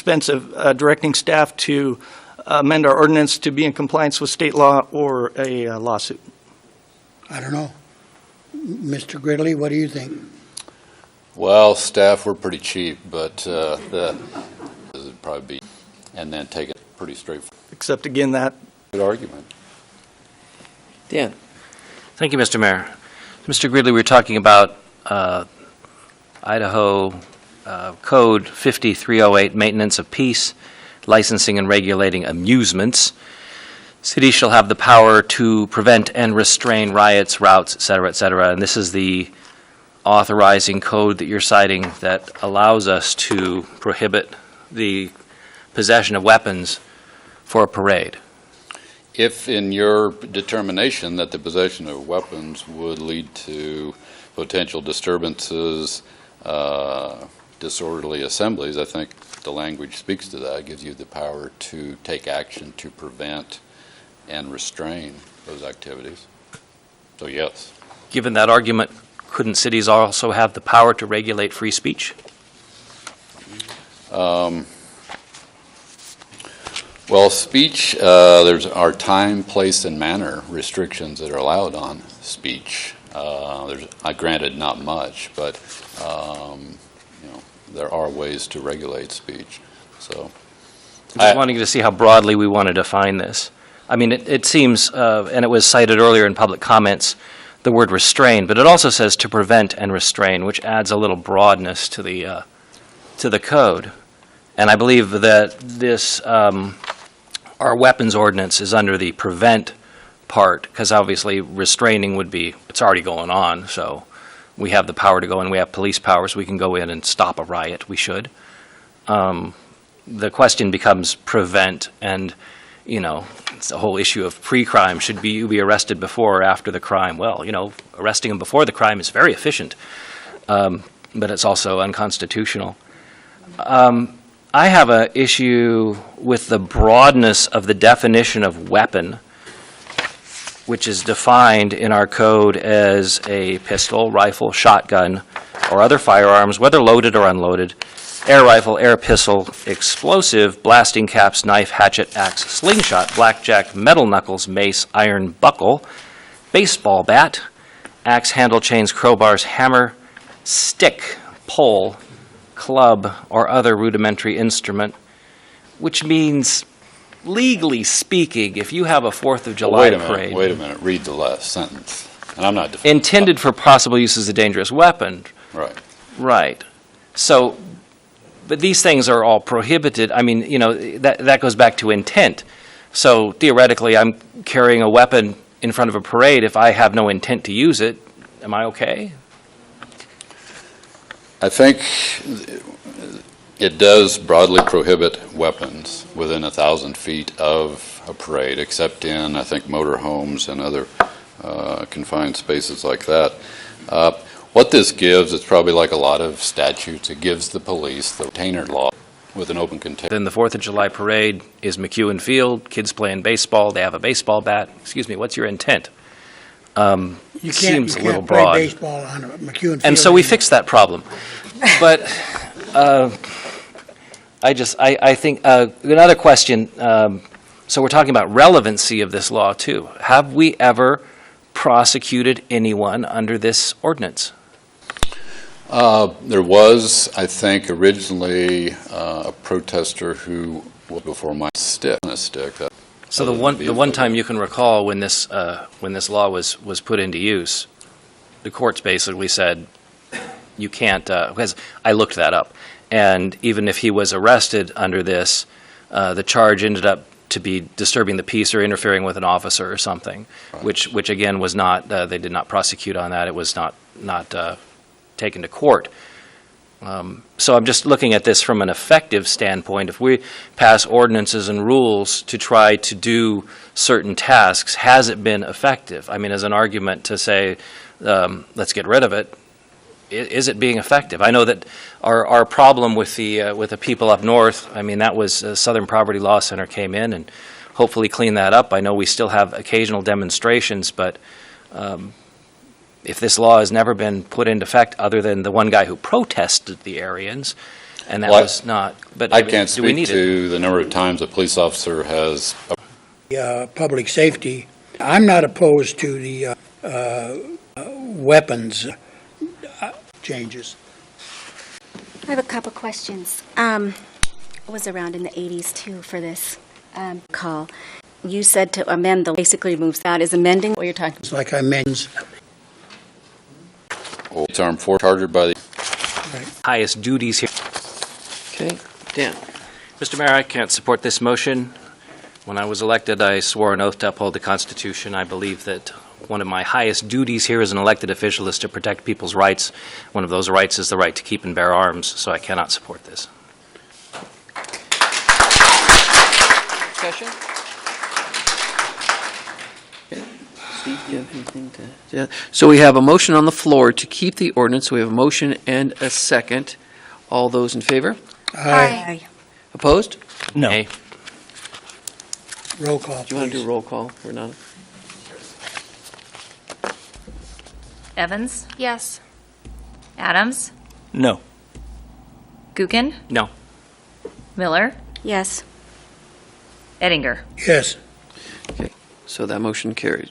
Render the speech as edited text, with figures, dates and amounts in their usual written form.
expense of directing staff to amend our ordinance to be in compliance with state law or a lawsuit? I don't know. Mr. Gridley, what do you think? Well, staff were pretty cheap, but the would probably be, and then take it pretty straightforward. Except again that. Good argument. Dan. Thank you, Mr. Mayor. Mr. Gridley, we were talking about Idaho Code 5308, Maintenance of Peace, Licensing and Regulating Amusements. Cities shall have the power to prevent and restrain riots, routs, et cetera, and this is the authorizing code that you're citing that allows us to prohibit the possession of weapons for a parade. If in your determination that the possession of weapons would lead to potential disturbances, disorderly assemblies, I think the language speaks to that. It gives you the power to take action to prevent and restrain those activities. So yes. Given that argument, couldn't cities also have the power to regulate free speech? Well, speech, there's our time, place, and manner restrictions that are allowed on speech. There's, granted, not much, but you know, there are ways to regulate speech. So, I'm just wanting to see how broadly we want to define this. I mean, it seems, and it was cited earlier in public comments, the word restrain, but it also says to prevent and restrain, which adds a little broadness to the code. And I believe that this, our weapons ordinance is under the prevent part, because obviously restraining would be, it's already going on, so we have the power to go in, we have police powers, we can go in and stop a riot, we should. The question becomes prevent, and, you know, it's the whole issue of pre-crime. Should you be arrested before or after the crime? Well, you know, arresting them before the crime is very efficient, but it's also unconstitutional. I have an issue with the broadness of the definition of weapon, which is defined in our code as a pistol, rifle, shotgun, or other firearms, whether loaded or unloaded, air rifle, air pistol, explosive, blasting caps, knife, hatchet, axe, slingshot, blackjack, metal knuckles, mace, iron buckle, baseball bat, axe handle, chains, crowbars, hammer, stick, pole, club, or other rudimentary instrument, which means, legally speaking, if you have a 4th of July parade... Wait a minute, read the last sentence. And I'm not intended for possible use as a dangerous weapon. Right. Right. So, but these things are all prohibited. I mean, you know, that goes back to intent. So theoretically, I'm carrying a weapon in front of a parade. If I have no intent to use it, am I okay? I think it does broadly prohibit weapons within 1,000 feet of a parade, except in, I think, motorhomes and other confined spaces like that. What this gives, it's probably like a lot of statutes, it gives the police the retainer law with an open container. Then the 4th of July parade is McEwen Field, kids playing baseball, they have a baseball bat. Excuse me, what's your intent? Seems a little broad. Play baseball on McEwen Field. And so we fixed that problem. But I think another question, so we're talking about relevancy of this law too. Have we ever prosecuted anyone under this ordinance? There was, I think, originally a protester who was before my stick. So the one time you can recall when this law was put into use, the courts basically said you can't, because I looked that up, and even if he was arrested under this, the charge ended up to be disturbing the peace or interfering with an officer or something, right. which again was not, they did not prosecute on that. It was not taken to court. So I'm just looking at this from an effective standpoint. If we pass ordinances and rules to try to do certain tasks, has it been effective? I mean, as an argument to say, let's get rid of it, is it being effective? I know that our problem with the people up north, I mean, that was Southern Poverty Law Center came in and hopefully clean that up. I know we still have occasional demonstrations, but if this law has never been put into effect other than the one guy who protested the Aryans, And that Well, was not, but I can't do we speak need it? to the number of times a police officer has Public safety, I'm not opposed to the weapons changes. I have a couple questions. I was around in the 80s too for this call. You said to amend, basically moves that. Is amending what you're talking It's like I mentioned, armed force chartered by the Highest duties here. Okay, Dan. Mr. Mayor, I can't support this motion. When I was elected, I swore an oath to uphold the Constitution. I believe that one of my highest duties here as an elected official is to protect people's rights. One of those rights is the right to keep and bear arms, so I cannot support this. Discussion? Okay. Steve, do you have anything to? Yeah. So we have a motion on the floor to keep the ordinance. We have a motion and a second. All those in favor? Aye. Opposed? No. Nay. roll call, Do you want to do a please. roll call or not? Evans, Yes. Adams, No. Gookin, No. Miller, Yes. Ettinger. Yes, Okay, so that motion carries.